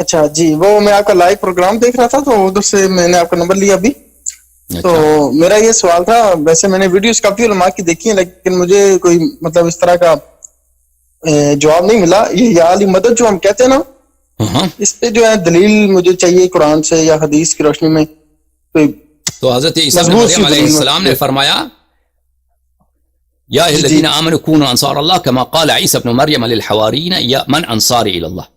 اچھا جی، وہ میں آپ کا لائیو پروگرام دیکھ رہا تھا تو ادھر سے میں نے آپ کا نمبر لیا ابھی. تو میرا یہ سوال تھا، ویسے میں نے ویڈیوز کافی علماء کی دیکھی ہیں لیکن مجھے کوئی مطلب اس طرح کا جواب نہیں ملا. یہ یا علی مدد جو ہم کہتے ہیں نا، اس پہ جو ہے دلیل مجھے چاہیے قرآن سے یا حدیث کی روشنی میں. تو حضرت عیسیٰ ابن مریم علیہ السلام نے فرمایا یا ایھا الذین آمنوا کونوا انصار اللہ کما قال عیسی ابن مریم للحواریین یا من انصاری الی اللہ.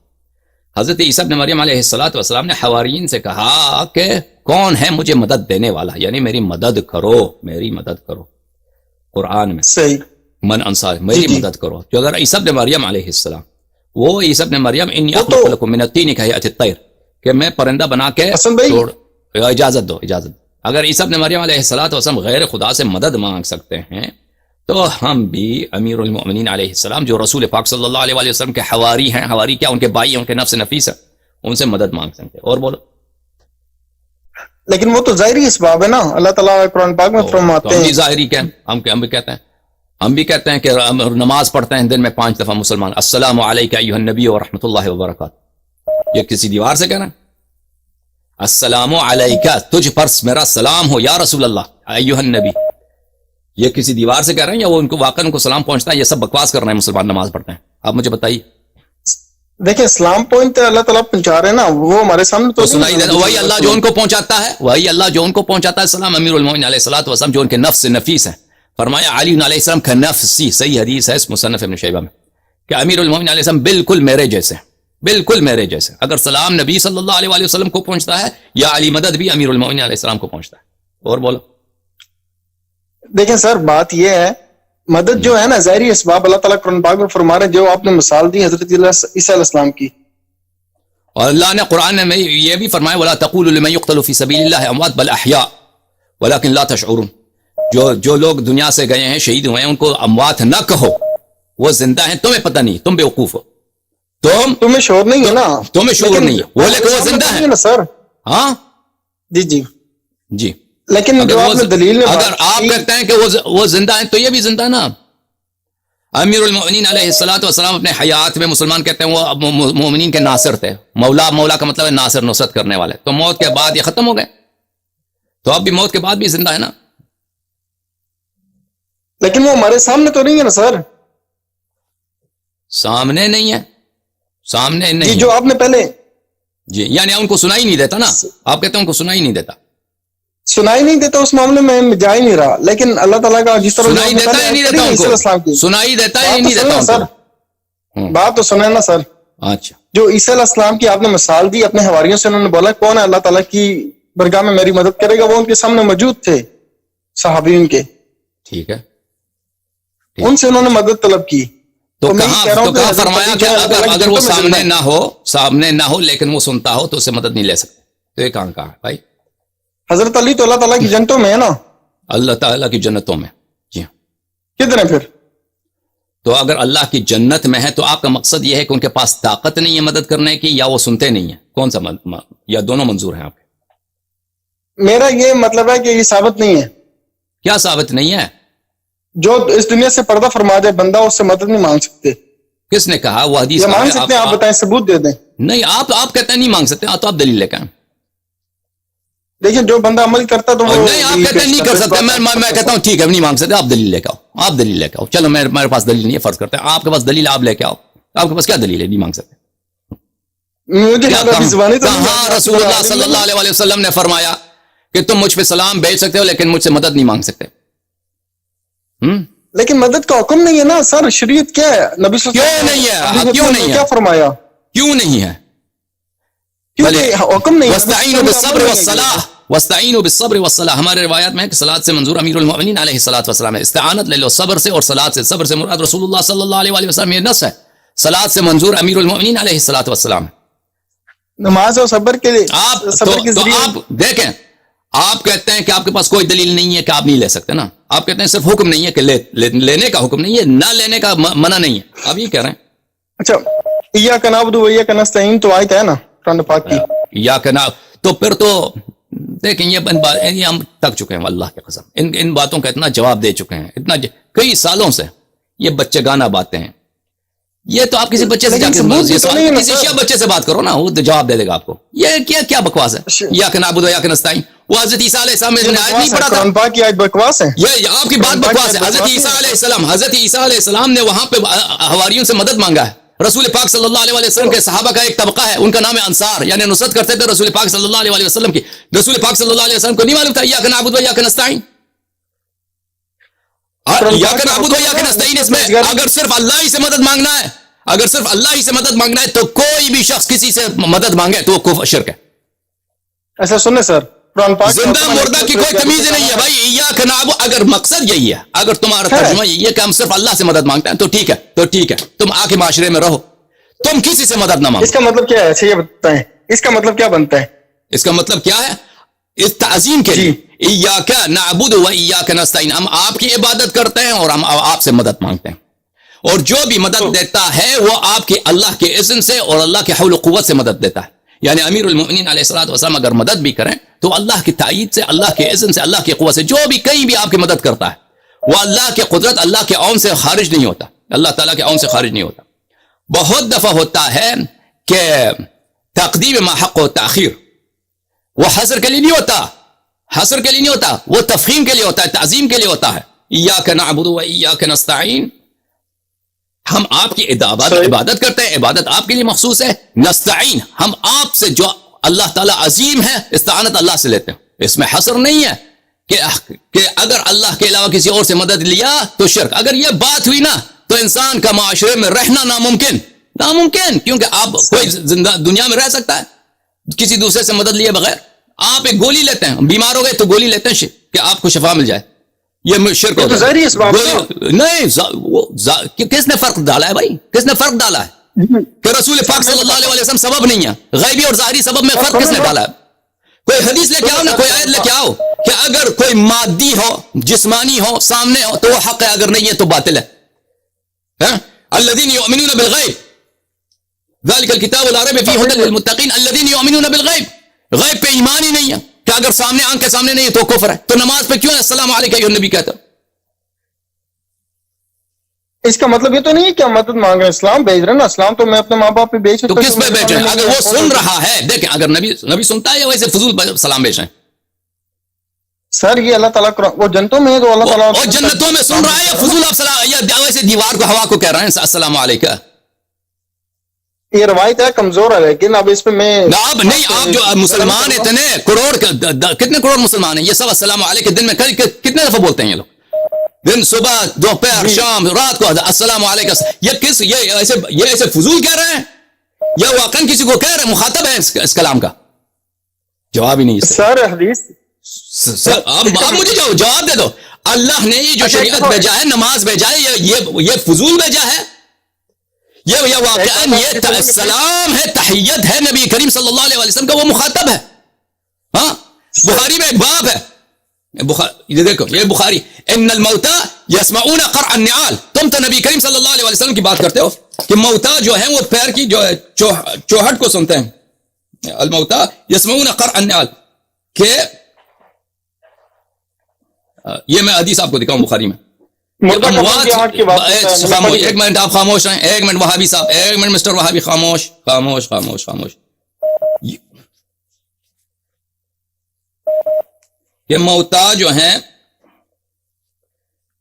حضرت عیسیٰ ابن مریم علیہ السلام نے حواریین سے کہا کہ کون ہے مجھے مدد دینے والا، یعنی میری مدد کرو، میری مدد کرو. قرآن میں صحیح من انصار، میری مدد کرو. جو اگر عیسیٰ ابن مریم علیہ السلام، وہ عیسیٰ ابن مریم انی اخلق لکم من الطین کہیئۃ الطیر، کہ میں پرندہ بنا کے چھوڑ. اجازت دو. اگر عیسیٰ ابن مریم علیہ السلام غیر خدا سے مدد مانگ سکتے ہیں تو ہم بھی امیر المؤمنین علیہ السلام جو رسول پاک صلی اللہ علیہ وسلم کے حواری ہیں، حواری کیا ان کے بھائی ہیں، ان کے نفس نفیس ہیں، ان سے مدد مانگ سکتے ہیں. اور بولو. لیکن وہ تو ظاہری اسباب ہے نا، اللہ تعالیٰ قرآن پاک میں فرماتے ہیں. ظاہری کیا ہم بھی کہتے ہیں، ہم بھی کہتے ہیں کہ نماز پڑھتے ہیں دن میں 5 دفعہ مسلمان، السلام علیک ایھا النبی ورحمۃ اللہ وبرکاتہ. یہ کسی دیوار سے کہنا ہے؟ السلام علیک، تجھ پر میرا سلام ہو یا رسول اللہ ایھا النبی. یہ کسی دیوار سے کہہ رہے ہیں یا وہ ان کو واقعا ان کو سلام پہنچتا ہے؟ یہ سب بکواس کر رہے ہیں مسلمان نماز پڑھتے ہیں. آپ مجھے بتائیے. دیکھیں اسلام پوائنٹ اللہ تعالیٰ پہنچا رہے ہیں نا، وہ ہمارے سامنے تو سنائی دیتا. وہی اللہ جو ان کو پہنچاتا ہے، وہی اللہ جو ان کو پہنچاتا ہے. سلام امیر المومنین علیہ الصلوۃ والسلام جو ان کے نفس نفیس ہیں. فرمایا علی علیہ السلام کا نفسی، صحیح حدیث ہے مصنف ابن شیبہ میں، کہ امیر المومنین علیہ السلام بالکل میرے جیسے، بالکل میرے جیسے. اگر سلام نبی صلی اللہ علیہ وسلم کو پہنچتا ہے یا علی مدد بھی امیر المومنین علیہ السلام کو پہنچتا ہے. اور بولو. دیکھیں سر بات یہ ہے، مدد جو ہے نا ظاہری اسباب اللہ تعالیٰ قرآن پاک میں فرما رہے ہیں، جو آپ نے مثال دی حضرت عیسیٰ علیہ السلام کی. اور اللہ نے قرآن میں یہ بھی فرمایا وَلَا تَقُولُوا لِمَن يُقْتَلُ فِي سَبِيلِ اللَّهِ أَمْوَاتٌ بَلْ أَحْيَاءٌ وَلَكِنْ لَا تَشْعُرُونَ. جو لوگ دنیا سے گئے ہیں، شہید ہوئے ہیں، ان کو اموات نہ کہو، وہ زندہ ہیں. تمہیں پتہ نہیں، تم بیوقوف ہو، تمہیں شعور نہیں ہے نا، تمہیں شعور نہیں ہے. وہ لیکن وہ زندہ ہیں نا سر. ہاں جی. لیکن اگر آپ کہتے ہیں کہ وہ زندہ ہیں تو یہ بھی زندہ نا. امیر المؤمنین علیہ الصلوۃ والسلام اپنے حیات میں مسلمان کہتے ہیں وہ مومنین کے ناصر تھے. مولا کا مطلب ہے ناصر، نصرت کرنے والے. تو موت کے بعد یہ ختم ہو گئے، تو اب بھی موت کے بعد بھی زندہ ہے نا. لیکن وہ ہمارے سامنے تو نہیں ہے نا سر. سامنے نہیں ہے، سامنے نہیں جی. جو آپ نے پہلے جی یعنی ان کو سنائی نہیں دیتا نا. آپ کہتے ہیں ان کو سنائی نہیں دیتا. سنائی نہیں دیتا، اس معاملے میں جا ہی نہیں رہا. لیکن اللہ تعالیٰ کا جس طرح سنائی دیتا ہے نہیں دیتا ان کو، سنائی دیتا ہے نہیں دیتا سر. بات تو سنیں نا سر. اچھا. جو عیسیٰ علیہ السلام کی آپ نے مثال دی اپنے حواریوں سے، انہوں نے بولا کون ہے اللہ تعالیٰ کی برگاہ میں میری مدد کرے گا، وہ ان کے سامنے موجود تھے صحابی ان کے. ٹھیک ہے. ان سے انہوں نے مدد طلب کی. تو کہاں فرمایا کہ اگر وہ سامنے نہ ہو لیکن وہ سنتا ہو تو اسے مدد نہیں لے سکتے. تو یہ کہاں ہے بھائی؟ حضرت علی تو اللہ تعالیٰ کی جنتوں میں ہے نا. اللہ تعالیٰ کی جنتوں میں. جی ہاں. کدھر ہے پھر؟ تو اگر اللہ کی جنت میں ہے تو آپ کا مقصد یہ ہے کہ ان کے پاس طاقت نہیں ہے مدد کرنے کی، یا وہ سنتے نہیں ہیں؟ کون سا یا دونوں منظور ہیں آپ کے؟ میرا یہ مطلب ہے کہ یہ ثابت نہیں ہے. کیا ثابت نہیں ہے؟ جو اس دنیا سے پردہ فرما دے بندہ اس سے مدد نہیں مانگ سکتے. کس نے کہا؟ وہ حدیث مانگ سکتے ہیں. آپ بتائیں، ثبوت دے دیں. نہیں، آپ کہتے ہیں نہیں مانگ سکتے، تو آپ دلیل لے کے آئیں. دیکھیں جو بندہ عمل کرتا تو نہیں، آپ کہتے ہیں نہیں کر سکتے، میں کہتا ہوں ٹھیک ہے نہیں مانگ سکتے. آپ دلیل لے کے آؤ، آپ دلیل لے کے آؤ. چلو میرے پاس دلیل نہیں ہے، فرض کرتے ہیں آپ کے پاس دلیل، آپ لے کے آؤ. آپ کے پاس کیا دلیل ہے نہیں مانگ سکتے؟ کہاں رسول اللہ صلی اللہ علیہ وسلم نے فرمایا کہ تم مجھ پہ سلام بھیج سکتے ہو لیکن مجھ سے مدد نہیں مانگ سکتے؟ لیکن مدد کا حکم نہیں ہے نا سر. شریعت کیا ہے؟ نبی صلی اللہ علیہ وسلم کیوں نہیں ہے؟ کیا فرمایا؟ کیوں نہیں ہے؟ حکم نہیں. واستعینوا بالصبر والصلاۃ، واستعینوا بالصبر والصلاۃ. ہمارے روایات میں ہے کہ صلاۃ سے منظور امیر المؤمنین علیہ الصلوۃ والسلام ہے. استعانت لے لو صبر سے اور صلاۃ سے. صبر سے مراد رسول اللہ صلی اللہ علیہ وسلم، یہ نص ہے. صلاۃ سے منظور امیر المؤمنین علیہ الصلوۃ والسلام. نماز اور صبر کے لیے آپ دیکھیں، آپ کہتے ہیں کہ آپ کے پاس کوئی دلیل نہیں ہے کہ آپ نہیں لے سکتے نا. آپ کہتے ہیں صرف حکم نہیں ہے کہ لینے کا حکم نہیں ہے، نہ لینے کا منع نہیں ہے. آپ یہ کہہ رہے ہیں. اچھا، ایاک نعبد و ایاک نستعین تو آیت ہے نا قرآن پاک کی. ایاک نعبد، تو پھر تو دیکھیں یہ ہم تک چکے ہیں اللہ کی قسم. ان باتوں کا اتنا جواب دے چکے ہیں، اتنا کئی سالوں سے یہ بچے گانا باتیں ہیں. یہ تو آپ کسی بچے سے جا کے کسی شیعہ بچے سے بات کرو نا, وہ جواب دے دے گا آپ کو. یہ کیا بکواس ہے, یا کہ نعبد و یا کہ نستعین. وہ حضرت عیسیٰ علیہ السلام نے آیت نہیں پڑھا تھا, بکواس ہے یہ آپ کی بات بکواس ہے. حضرت عیسیٰ علیہ السلام نے وہاں پہ حواریوں سے مدد مانگا ہے. رسول پاک صلی اللہ علیہ وسلم کے صحابہ کا ایک طبقہ ہے, ان کا نام ہے انصار, یعنی نصرت کرتے تھے رسول پاک صلی اللہ علیہ وسلم کی. رسول پاک صلی اللہ علیہ وسلم کو نہیں معلوم تھا یا کہ نعبد و یا کہ نستعین, یا کہ نعبد و یا کہ نستعین اس میں اگر صرف اللہ ہی سے مدد مانگنا ہے, اگر صرف اللہ ہی سے مدد مانگنا ہے تو کوئی بھی شخص کسی سے مدد مانگے تو وہ کفر شرک ہے. ایسا سنیں سر, زندہ مردہ کی کوئی تمیز نہیں ہے بھائی. ایاک نعبد اگر مقصد یہی ہے, اگر تمہارا ترجمہ یہ ہے کہ ہم صرف اللہ سے مدد مانگتے ہیں تو ٹھیک ہے, تم آ کے معاشرے میں رہو, تم کسی سے مدد نہ مانگو. اس کا مطلب کیا ہے, اچھا یہ بتائیں, اس کا مطلب کیا بنتا ہے؟ اس کا مطلب کیا ہے, اس تعظیم کے لیے ایاک نعبد و ایاک نستعین, ہم آپ کی عبادت کرتے ہیں اور ہم آپ سے مدد مانگتے ہیں, اور جو بھی مدد دیتا ہے وہ آپ کی اللہ کے اذن سے اور اللہ کے حول و قوت سے مدد دیتا ہے. یعنی امیر المؤمنین علیہ الصلوۃ والسلام اگر مدد بھی کریں تو اللہ کی تائید سے, اللہ کے اذن سے, اللہ کی قوت سے. جو بھی کہیں بھی آپ کی مدد کرتا ہے وہ اللہ کے قدرت, اللہ کے عون سے خارج نہیں ہوتا, اللہ تعالیٰ کے عون سے خارج نہیں ہوتا. بہت دفعہ ہوتا ہے کہ تقدیم ما حق و تاخیر وہ حصر کے لیے نہیں ہوتا, وہ تفخیم کے لیے ہوتا ہے, تعظیم کے لیے ہوتا ہے. ایاک نعبد و ایاک نستعین, ہم آپ کی عبادت کرتے ہیں, عبادت آپ کے لیے مخصوص ہے. نستعین, ہم آپ سے جو اللہ تعالیٰ عظیم ہے استعانت اللہ سے لیتے ہیں. اس میں حصر نہیں ہے کہ اگر اللہ کے علاوہ کسی اور سے مدد لیا تو شرک. اگر یہ بات ہوئی نا تو انسان کا معاشرے میں رہنا ناممکن, کیونکہ آپ کوئی زندہ دنیا میں رہ سکتا ہے کسی دوسرے سے مدد لیے بغیر. آپ ایک گولی لیتے ہیں, بیمار ہو گئے تو گولی لیتے ہیں کہ آپ کو شفا مل جائے, یہ شرک ہوتا ہے. نہیں, کس نے فرق ڈالا ہے بھائی, کس نے فرق ڈالا ہے کہ رسول پاک صلی اللہ علیہ وسلم سبب نہیں ہے, غیبی اور ظاہری سبب میں فرق کس نے ڈالا ہے؟ کوئی حدیث لے کے آؤ نا, کوئی آیت لے کے آؤ کہ اگر کوئی مادی ہو, جسمانی ہو, سامنے ہو تو وہ حق ہے, اگر نہیں ہے تو باطل ہے. الذین یؤمنون بالغیب ذالک الکتاب لا ریب فیہ ھدی للمتقین. الذین یؤمنون بالغیب, غیب پہ ایمان ہی نہیں ہے کہ اگر سامنے آنکھ کے سامنے نہیں ہے تو کفر ہے. تو نماز پہ کیوں السلام علیکم ایھا النبی کہتا؟ اس کا مطلب یہ تو نہیں ہے کہ ہم مدد مانگ رہے ہیں, اسلام بھیج رہے ہیں نا, اسلام تو میں اپنے ماں باپ پہ بھیج تو کس پہ بھیج رہے ہیں؟ اگر وہ سن رہا ہے, دیکھیں اگر نبی سنتا ہے یا ویسے فضول سلام بھیج رہے ہیں؟ سر یہ اللہ تعالیٰ وہ جنتوں میں ہے تو اللہ تعالیٰ اور جنتوں میں سن رہا ہے یا فضول آپ سلام, یا ویسے دیوار کو ہوا کو کہہ رہے ہیں السلام علیکم؟ یہ روایت ہے, کمزور ہے, لیکن اب اس پہ میں اب نہیں, آپ جو مسلمان اتنے کتنے کروڑ مسلمان ہیں, یہ سب السلام علیکم دن میں کتنے دفعہ بولتے ہیں یہ لوگ؟ دن, صبح, دوپہر, شام, رات کو السلام علیکم. یہ ایسے فضول کہہ رہے ہیں یا واقعا کسی کو کہہ رہے ہیں, مخاطب ہے اس کلام کا؟ جواب ہی نہیں سر. حدیث آپ مجھے جواب دے دو. اللہ نے یہ جو شریعت بھیجا ہے, نماز بھیجا ہے, یہ فضول بھیجا ہے؟ یہ واقعا یہ سلام ہے, تحیت ہے نبی کریم صلی اللہ علیہ وسلم کا, وہ مخاطب ہے. ہاں, بخاری میں ایک باب ہے, یہ دیکھو, یہ بخاری, ان الموتى يسمعون قرع النعال. تم تو نبی کریم صلی اللہ علیہ وسلم کی بات کرتے ہو کہ موتا جو ہیں وہ پیر کی جو چوہٹ کو سنتے ہیں. الموتى يسمعون قرع النعال, کہ یہ میں حدیث آپ کو دکھاؤں بخاری میں. ایک منٹ آپ خاموش رہیں, ایک منٹ وہابی صاحب, ایک منٹ مسٹر وہابی, خاموش خاموش خاموش خاموش. کہ موتا جو ہیں,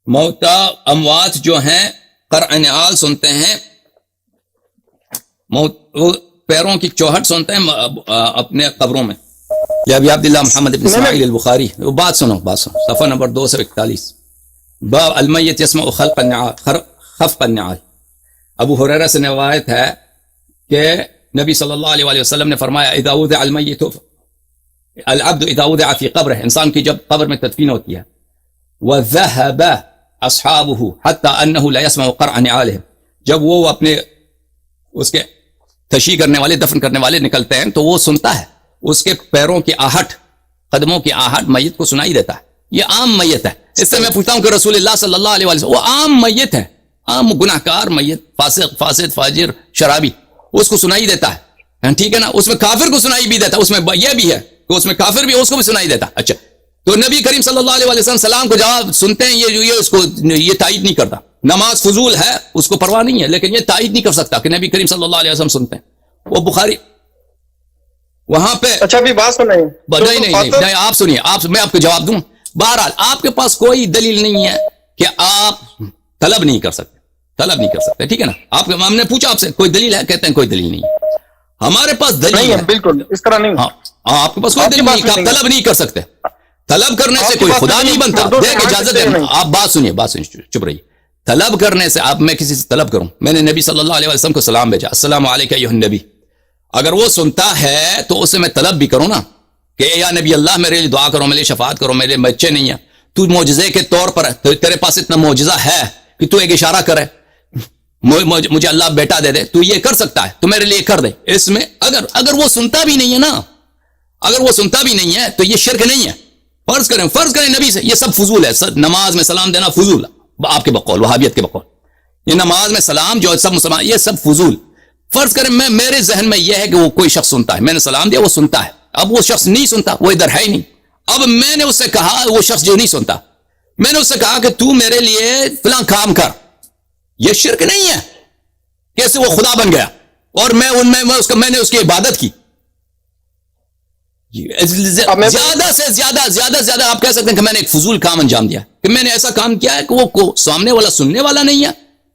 موتا اموات جو ہیں قرع نعال سنتے ہیں, وہ پیروں کی چوہٹ سنتے ہیں اپنے قبروں میں. یا ابی عبداللہ محمد بن اسماعیل البخاری, وہ بات سنو صفحہ نمبر 241, باب المیت یسمع خلق النعال خفق النعال. ابو ہریرہ سے روایت ہے کہ نبی صلی اللہ علیہ وسلم نے فرمایا, اذا وضع المیت العبد اذا وضع فی قبرہ, انسان کی جب قبر میں تدفین ہوتی ہے, وذهب اصحابہ حتی انہ لا یسمع قرع نعالہم, جب وہ اپنے اس کے تشیع کرنے والے, دفن کرنے والے نکلتے ہیں تو وہ سنتا ہے اس کے پیروں کی آہٹ, قدموں کی آہٹ میت کو سنائی دیتا ہے. یہ عام میت ہے. اس سے میں پوچھتا ہوں کہ رسول اللہ صلی اللہ علیہ وسلم, وہ عام میت ہے, عام گناہ کار میت, فاسد فاجر شرابی, اس کو سنائی دیتا ہے, ٹھیک ہے نا. اس میں کافر کو سنائی بھی دیتا ہے, اس میں یہ بھی ہے کہ اس میں کافر بھی اس کو بھی سنائی دیتا. اچھا, تو نبی کریم صلی اللہ علیہ وسلم سلام کو جواب سنتے ہیں، یہ تائید نہیں کرتا. نماز فضول ہے اس کو پرواہ نہیں ہے، لیکن یہ تائید نہیں کر سکتا کہ نبی کریم صلی اللہ علیہ وسلم سنتے ہیں. وہ بخاری وہاں پہ. اچھا بھی بات سنیں. نہیں آپ سنیے، میں آپ کو جواب دوں. بہرحال آپ کے پاس کوئی دلیل نہیں ہے کہ آپ طلب نہیں کر سکتے، ٹھیک ہے نا. ہم نے پوچھا آپ سے کوئی دلیل ہے، کہتے ہیں کوئی دلیل نہیں ہے. ہمارے پاس دلیل ہے. بالکل اس طرح نہیں. ہاں آپ کے پاس کوئی دلیل نہیں کہ آپ طلب نہیں کر سکتے. طلب کرنے سے کوئی خدا نہیں بنتا. دیکھ اجازت ہے، آپ بات سنیے چپ رہیے. طلب کرنے سے میں کسی سے طلب کروں، میں نے نبی صلی اللہ علیہ وسلم کو سلام بھیجا، السلام علیکم ایھا النبی. اگر وہ سنتا ہے تو اسے میں طلب بھی کروں نا کہ یا نبی اللہ میرے لیے دعا کرو، میرے لیے شفاعت کرو، میرے بچے نہیں ہیں، تو معجزے کے طور پر تیرے پاس اتنا معجزہ ہے کہ تو ایک اشارہ کرے مجھے اللہ بیٹا دے دے، تو یہ کر سکتا ہے تو میرے لیے کر دے. اس میں اگر وہ سنتا بھی نہیں ہے نا، اگر وہ سنتا بھی نہیں ہے تو یہ شرک نہیں ہے. فرض کریں نبی سے، یہ سب فضول ہے. نماز میں سلام دینا فضول آپ کے بقول، وہابیت کے بقول. یہ نماز میں سلام جو سب مسلمان، یہ سب فضول. فرض کریں میرے ذہن میں یہ ہے کہ وہ کوئی شخص سنتا ہے، میں نے سلام دیا وہ سنتا ہے. اب وہ شخص نہیں سنتا، وہ ادھر ہے ہی نہیں. اب میں نے اس سے کہا، وہ شخص جو نہیں سنتا، میں نے اس سے کہا کہ تو میرے لیے فلاں کام کر. یہ شرک نہیں ہے کیسے وہ خدا بن گیا اور میں نے اس کی عبادت کی. زیادہ سے زیادہ آپ کہہ سکتے ہیں کہ میں نے ایک فضول کام انجام دیا، کہ میں نے ایسا کام کیا ہے کہ وہ سامنے والا سننے والا نہیں ہے،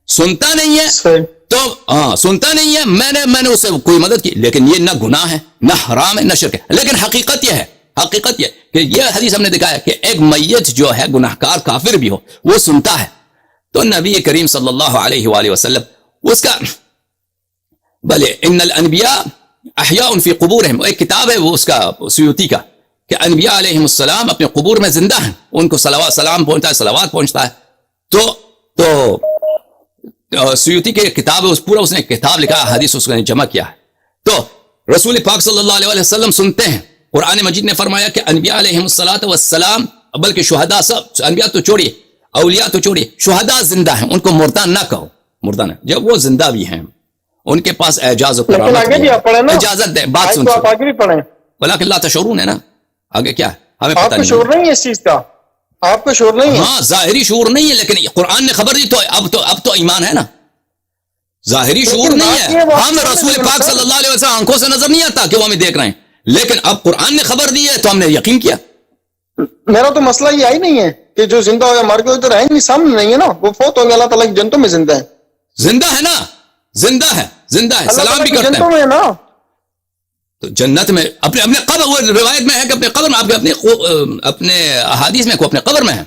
سنتا نہیں ہے. تو سنتا نہیں ہے، میں نے اس سے کوئی مدد کی، لیکن یہ نہ گناہ ہے نہ حرام ہے نہ شرک ہے. لیکن حقیقت یہ کہ یہ حدیث ہم نے دکھایا کہ ایک میت جو ہے گناہکار کافر بھی ہو وہ سنتا ہے. تو نبی کریم صلی اللہ علیہ وآلہ وسلم اس کا بلے ان الانبیاء احیاء فی قبورہم، ایک کتاب ہے وہ اس کا سیوطی کا، کہ انبیاء علیہم السلام اپنے قبور میں زندہ ہیں، ان کو سلام پہنچتا ہے، صلوات پہنچتا ہے. تو سیوطی کے کتاب ہے، پورا اس نے کتاب لکھا، حدیث اس نے جمع کیا ہے. تو رسول پاک صلی اللہ علیہ وسلم سنتے ہیں. قرآن مجید نے فرمایا کہ انبیاء علیہم السلام، بلکہ شہداء، سب انبیاء تو چھوڑیے، اولیاء تو چھوڑیے، شہداء زندہ ہیں، ان کو مردہ نہ کہو، مردہ نہ، جب وہ زندہ بھی ہیں ان کے پاس اعجاز و کرامت ہے. اجازت دے، بات سن، آپ آگے بھی پڑھیں. ولکن لا تشعرون ہے نا، آگے کیا ہے ہمیں پتہ نہیں. آپ کو شعور نہیں ہے اس چیز کا، آپ کو شعور نہیں ہے. ہاں ظاہری شعور نہیں ہے، لیکن قرآن نے خبر دی تو اب تو ایمان ہے نا. ظاہری شعور نہیں ہے، ہم رسول پاک صلی اللہ علیہ وسلم آنکھوں سے نظر نہیں آتا کہ وہ ہمیں دیکھ رہے ہیں، لیکن اب قرآن نے خبر دی ہے تو ہم نے یقین کیا. میرا تو مسئلہ یہ ہی نہیں ہے کہ جو زندہ ہو یا مر گئے تو رہیں گے، سامنے نہیں ہے نا، وہ فوت ہوں گے، اللہ تعالیٰ کی جنتوں میں زندہ ہے. زندہ ہے نا، زندہ ہے، سلام بھی کرتے ہیں نا. تو جنت میں اپنے قبر، وہ روایت میں ہے کہ اپنے قبر میں، اپنے احادیث میں کو اپنے قبر میں ہے.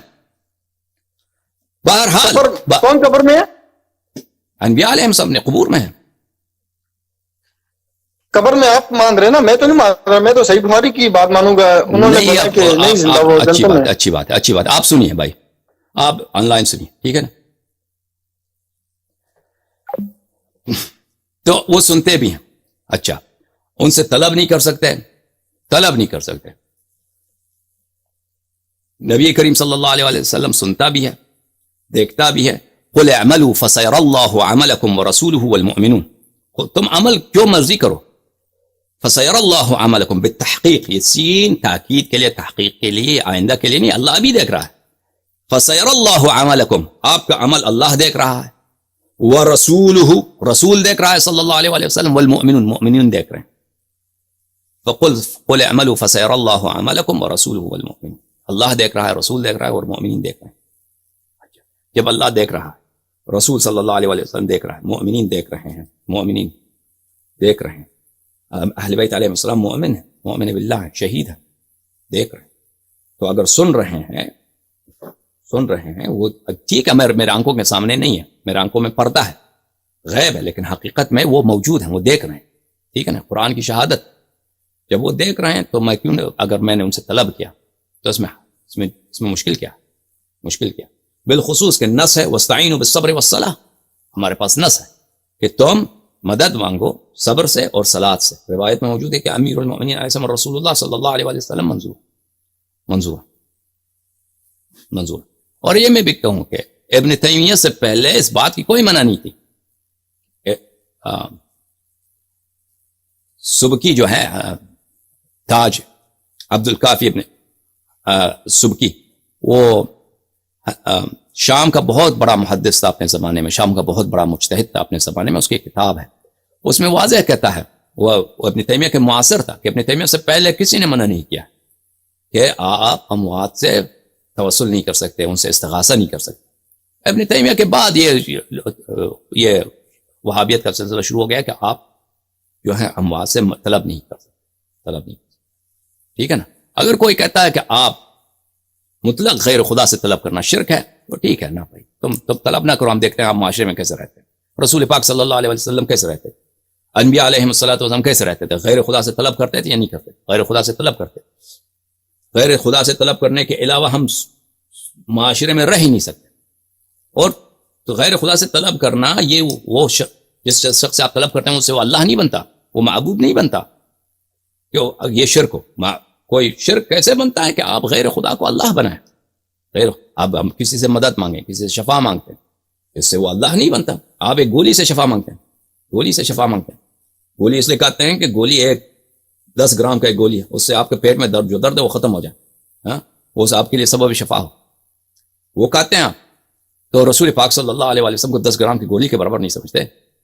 بہرحال کون قبر میں ہے؟ انبیاء علیہم سب اپنے قبور میں ہے. قبر میں آپ مان رہے نا، میں تو نہیں مان رہا، میں تو صحیح بخاری کی بات مانوں گا. انہوں نے کہا کہ نہیں زندہ، وہ جنتوں میں. اچھی بات ہے. آپ سنیے بھائی، آپ آن لائن سنیے، ٹھیک ہے نا. تو وہ سنتے بھی ہیں. اچھا، ان سے طلب نہیں کر سکتے. نبی کریم صلی اللہ علیہ وسلم سنتا بھی ہے، دیکھتا بھی ہے. قل اعملوا فسيرى الله عملكم ورسوله والمؤمنون. تم عمل کیوں مرضی کرو، فسيرى الله عملكم بالتحقیق، یہ سین تاکید کے لیے، تحقیق کے لیے، آئندہ کے لیے نہیں، اللہ ابھی دیکھ رہا ہے. فسيرى الله عملكم، آپ کا عمل اللہ دیکھ رہا ہے. ورسوله، رسول دیکھ رہا ہے صلی اللہ علیہ وسلم. والمؤمنون، مؤمنین دیکھ رہے ہیں. قل اعملوا فسيرى الله عملكم ورسوله والمؤمنون، اللہ دیکھ رہا ہے، رسول دیکھ رہا ہے، اور مؤمنین دیکھ رہے ہیں. جب اللہ دیکھ رہا ہے، رسول صلی اللہ علیہ وسلم دیکھ رہا ہے، مؤمنین دیکھ رہے ہیں، اہل بیت علیہ السلام مؤمن ہیں، مؤمن باللہ ہیں، شہید ہیں، دیکھ رہے ہیں. تو اگر سن رہے ہیں وہ ٹھیک ہے، میرے آنکھوں کے سامنے نہیں ہے، میرے آنکھوں میں پردہ ہے، غیب ہے، لیکن حقیقت میں وہ موجود ہیں، وہ دیکھ رہے ہیں. ٹھیک ہے نا، قرآن کی شہادت. جب وہ دیکھ رہے ہیں تو میں کیوں، اگر میں نے ان سے طلب کیا تو اس میں مشکل کیا؟ بالخصوص کہ نص ہے واستعینوا بالصبر والصلاۃ، ہمارے پاس نص ہے کہ تم مدد مانگو صبر سے اور صلات سے. روایت میں موجود ہے کہ امیر المؤمنین علیہ رسول اللہ صلی اللہ علیہ وسلم منظور. اور یہ میں بھی کہوں کہ ابن تیمیہ سے پہلے اس بات کی کوئی منع نہیں تھی. سبکی جو ہے تاج عبد الکافی ابن سبکی، وہ شام کا بہت بڑا محدث تھا اپنے زمانے میں، شام کا بہت بڑا مجتہد تھا اپنے زمانے میں، اس کی کتاب ہے، اس میں واضح کہتا ہے، وہ ابن تیمیہ کے معاصر تھا، کہ ابن تیمیہ سے پہلے کسی نے منع نہیں کیا کہ آپ اموات سے توسل نہیں کر سکتے، ان سے استغاثہ نہیں کر سکتے۔ ابن تیمیہ کے بعد یہ وہابیت کا سلسلہ شروع ہو گیا کہ آپ جو ہے اموات سے طلب نہیں کر سکتے، طلب نہیں کر سکتے، ٹھیک ہے نا۔ اگر کوئی کہتا ہے کہ آپ مطلق غیر خدا سے طلب کرنا شرک ہے، تو ٹھیک ہے نا بھائی، تم طلب نہ کرو، ہم دیکھتے ہیں آپ معاشرے میں کیسے رہتے ہیں، رسول پاک صلی اللہ علیہ وسلم کیسے رہتے تھے، انبیاء علیہم الصلوۃ کیسے رہتے تھے، غیر خدا سے طلب کرتے تھے یا نہیں کرتے؟ غیر خدا سے طلب کرتے۔ غیر خدا سے طلب کرنے کے علاوہ ہم معاشرے میں رہ ہی نہیں سکتے، اور تو غیر خدا سے طلب کرنا، یہ وہ جس شخص سے آپ طلب کرتے ہیں اس سے وہ اللہ نہیں بنتا، وہ معبود نہیں بنتا، کیوں یہ شرک ہو۔ کوئی شرک کیسے بنتا ہے کہ آپ غیر خدا کو اللہ بنائیں، غیر اب ہم کسی سے مدد مانگیں، کسی سے شفا مانگتے ہیں، اس سے وہ اللہ نہیں بنتا۔ آپ ایک گولی سے شفا مانگتے ہیں، گولی سے شفا مانگتے ہیں، گولی اس لیے کہتے ہیں کہ گولی 10 گرام کا ایک گولی ہے، اس سے آپ کے پیٹ میں جو درد ہے وہ ختم ہو جائے، ہاں، وہ آپ کے لیے سبب شفا ہو، وہ کہتے ہیں آپ۔ تو رسول پاک صلی اللہ علیہ وسلم کو 10 گرام کی گولی کے برابر نہیں سمجھتے۔